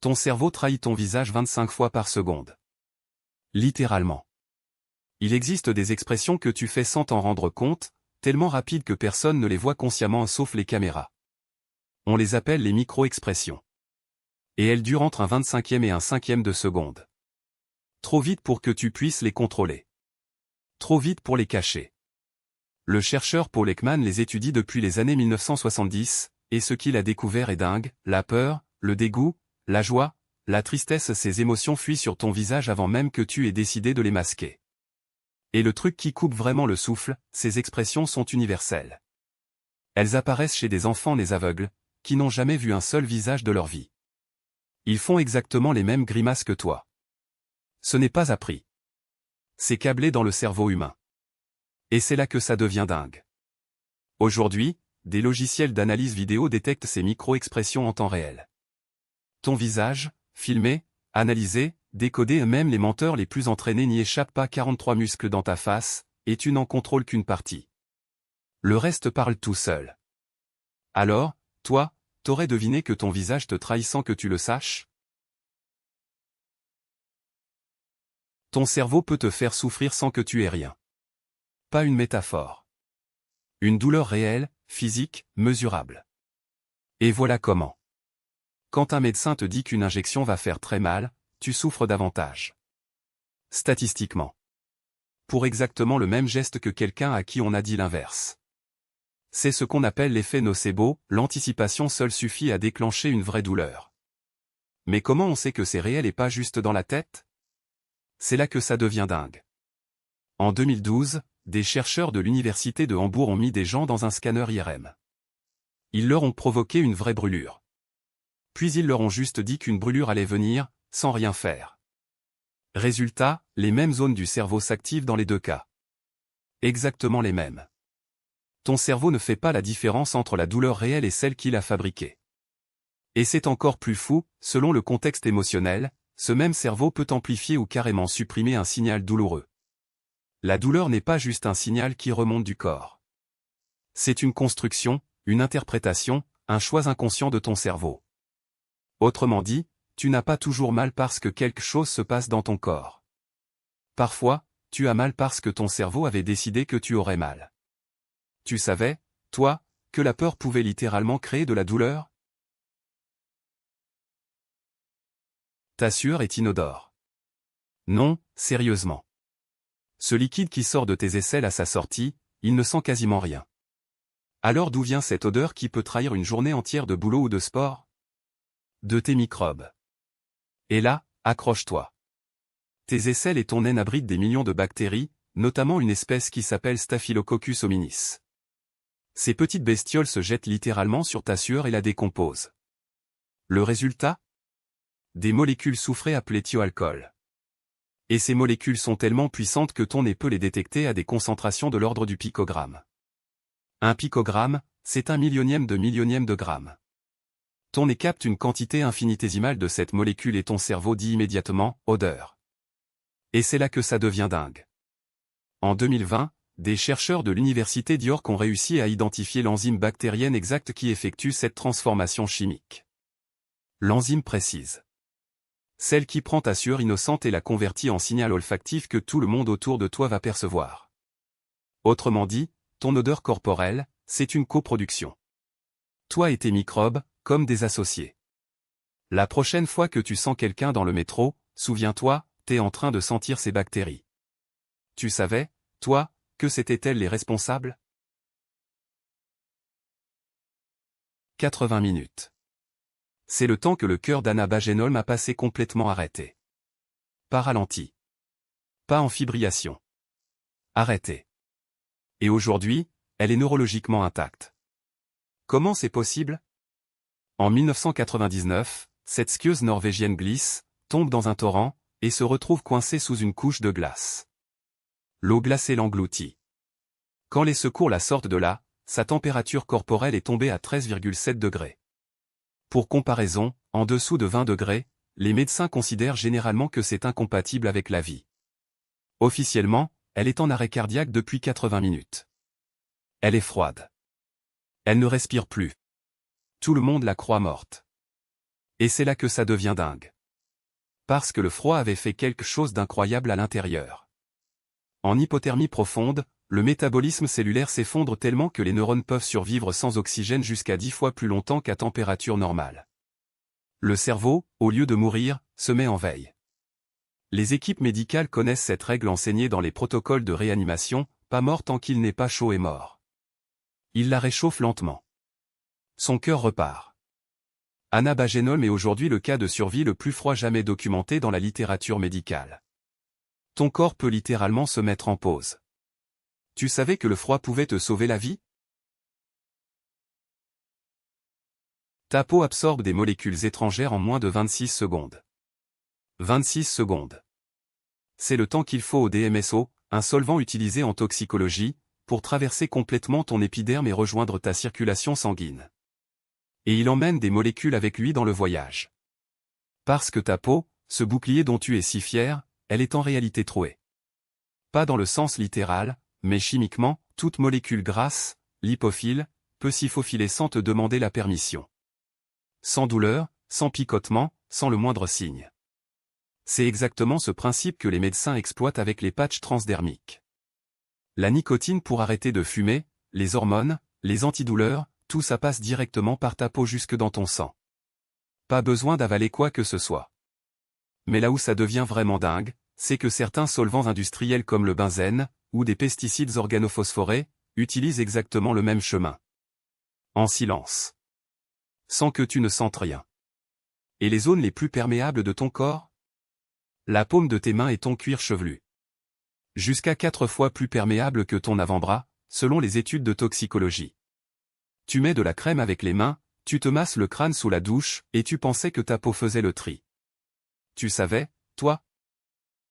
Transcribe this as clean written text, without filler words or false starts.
Ton cerveau trahit ton visage 25 fois par seconde. Littéralement. Il existe des expressions que tu fais sans t'en rendre compte, tellement rapides que personne ne les voit consciemment sauf les caméras. On les appelle les micro-expressions. Et elles durent entre un 25e et un 5e de seconde. Trop vite pour que tu puisses les contrôler. Trop vite pour les cacher. Le chercheur Paul Ekman les étudie depuis les années 1970, et ce qu'il a découvert est dingue, la peur, le dégoût, la joie, la tristesse, ces émotions fuient sur ton visage avant même que tu aies décidé de les masquer. Et le truc qui coupe vraiment le souffle, ces expressions sont universelles. Elles apparaissent chez des enfants nés aveugles, qui n'ont jamais vu un seul visage de leur vie. Ils font exactement les mêmes grimaces que toi. Ce n'est pas appris. C'est câblé dans le cerveau humain. Et c'est là que ça devient dingue. Aujourd'hui, des logiciels d'analyse vidéo détectent ces micro-expressions en temps réel. Ton visage, filmé, analysé, décodé, et même les menteurs les plus entraînés n'y échappent pas. 43 muscles dans ta face, et tu n'en contrôles qu'une partie. Le reste parle tout seul. Alors, toi, t'aurais deviné que ton visage te trahit sans que tu le saches? Ton cerveau peut te faire souffrir sans que tu aies rien. Pas une métaphore. Une douleur réelle, physique, mesurable. Et voilà comment. Quand un médecin te dit qu'une injection va faire très mal, tu souffres davantage. Statistiquement. Pour exactement le même geste que quelqu'un à qui on a dit l'inverse. C'est ce qu'on appelle l'effet nocebo, l'anticipation seule suffit à déclencher une vraie douleur. Mais comment on sait que c'est réel et pas juste dans la tête? C'est là que ça devient dingue. En 2012, des chercheurs de l'université de Hambourg ont mis des gens dans un scanner IRM. Ils leur ont provoqué une vraie brûlure. Puis ils leur ont juste dit qu'une brûlure allait venir, sans rien faire. Résultat, les mêmes zones du cerveau s'activent dans les deux cas. Exactement les mêmes. Ton cerveau ne fait pas la différence entre la douleur réelle et celle qu'il a fabriquée. Et c'est encore plus fou, selon le contexte émotionnel, ce même cerveau peut amplifier ou carrément supprimer un signal douloureux. La douleur n'est pas juste un signal qui remonte du corps. C'est une construction, une interprétation, un choix inconscient de ton cerveau. Autrement dit, tu n'as pas toujours mal parce que quelque chose se passe dans ton corps. Parfois, tu as mal parce que ton cerveau avait décidé que tu aurais mal. Tu savais, toi, que la peur pouvait littéralement créer de la douleur? Ta sueur est inodore. Non, sérieusement. Ce liquide qui sort de tes aisselles à sa sortie, il ne sent quasiment rien. Alors d'où vient cette odeur qui peut trahir une journée entière de boulot ou de sport? De tes microbes. Et là, accroche-toi. Tes aisselles et ton nez abritent des millions de bactéries, notamment une espèce qui s'appelle Staphylococcus hominis. Ces petites bestioles se jettent littéralement sur ta sueur et la décomposent. Le résultat? Des molécules soufrées appelées thioalcool. Et ces molécules sont tellement puissantes que ton nez peut les détecter à des concentrations de l'ordre du picogramme. Un picogramme, c'est un millionième de gramme. Ton nez capte une quantité infinitésimale de cette molécule et ton cerveau dit immédiatement « odeur ». Et c'est là que ça devient dingue. En 2020, des chercheurs de l'université d'York ont réussi à identifier l'enzyme bactérienne exacte qui effectue cette transformation chimique. L'enzyme précise. Celle qui prend ta sueur innocente et la convertit en signal olfactif que tout le monde autour de toi va percevoir. Autrement dit, ton odeur corporelle, c'est une coproduction. Toi et tes microbes, comme des associés. La prochaine fois que tu sens quelqu'un dans le métro, souviens-toi, t'es en train de sentir ces bactéries. Tu savais, toi, que c'étaient elles les responsables? 80 minutes. C'est le temps que le cœur d'Anna Bagenholm a passé complètement arrêté. Pas ralenti. Pas en fibrillation. Arrêté. Et aujourd'hui, elle est neurologiquement intacte. Comment c'est possible? En 1999, cette skieuse norvégienne glisse, tombe dans un torrent, et se retrouve coincée sous une couche de glace. L'eau glacée l'engloutit. Quand les secours la sortent de là, sa température corporelle est tombée à 13,7 degrés. Pour comparaison, en dessous de 20 degrés, les médecins considèrent généralement que c'est incompatible avec la vie. Officiellement, elle est en arrêt cardiaque depuis 80 minutes. Elle est froide. Elle ne respire plus. Tout le monde la croit morte. Et c'est là que ça devient dingue. Parce que le froid avait fait quelque chose d'incroyable à l'intérieur. En hypothermie profonde, le métabolisme cellulaire s'effondre tellement que les neurones peuvent survivre sans oxygène jusqu'à 10 fois plus longtemps qu'à température normale. Le cerveau, au lieu de mourir, se met en veille. Les équipes médicales connaissent cette règle enseignée dans les protocoles de réanimation, pas mort tant qu'il n'est pas chaud et mort. Il la réchauffe lentement. Son cœur repart. Anna Bagenholm est aujourd'hui le cas de survie le plus froid jamais documenté dans la littérature médicale. Ton corps peut littéralement se mettre en pause. Tu savais que le froid pouvait te sauver la vie? Ta peau absorbe des molécules étrangères en moins de 26 secondes. 26 secondes. C'est le temps qu'il faut au DMSO, un solvant utilisé en toxicologie, pour traverser complètement ton épiderme et rejoindre ta circulation sanguine. Et il emmène des molécules avec lui dans le voyage. Parce que ta peau, ce bouclier dont tu es si fier, elle est en réalité trouée. Pas dans le sens littéral, mais chimiquement, toute molécule grasse, lipophile, peut s'y faufiler sans te demander la permission. Sans douleur, sans picotement, sans le moindre signe. C'est exactement ce principe que les médecins exploitent avec les patchs transdermiques. La nicotine pour arrêter de fumer, les hormones, les antidouleurs, tout ça passe directement par ta peau jusque dans ton sang. Pas besoin d'avaler quoi que ce soit. Mais là où ça devient vraiment dingue, c'est que certains solvants industriels comme le benzène, ou des pesticides organophosphorés, utilisent exactement le même chemin. En silence. Sans que tu ne sentes rien. Et les zones les plus perméables de ton corps? La paume de tes mains et ton cuir chevelu. Jusqu'à 4 fois plus perméable que ton avant-bras, selon les études de toxicologie. Tu mets de la crème avec les mains, tu te masses le crâne sous la douche, et tu pensais que ta peau faisait le tri. Tu savais, toi,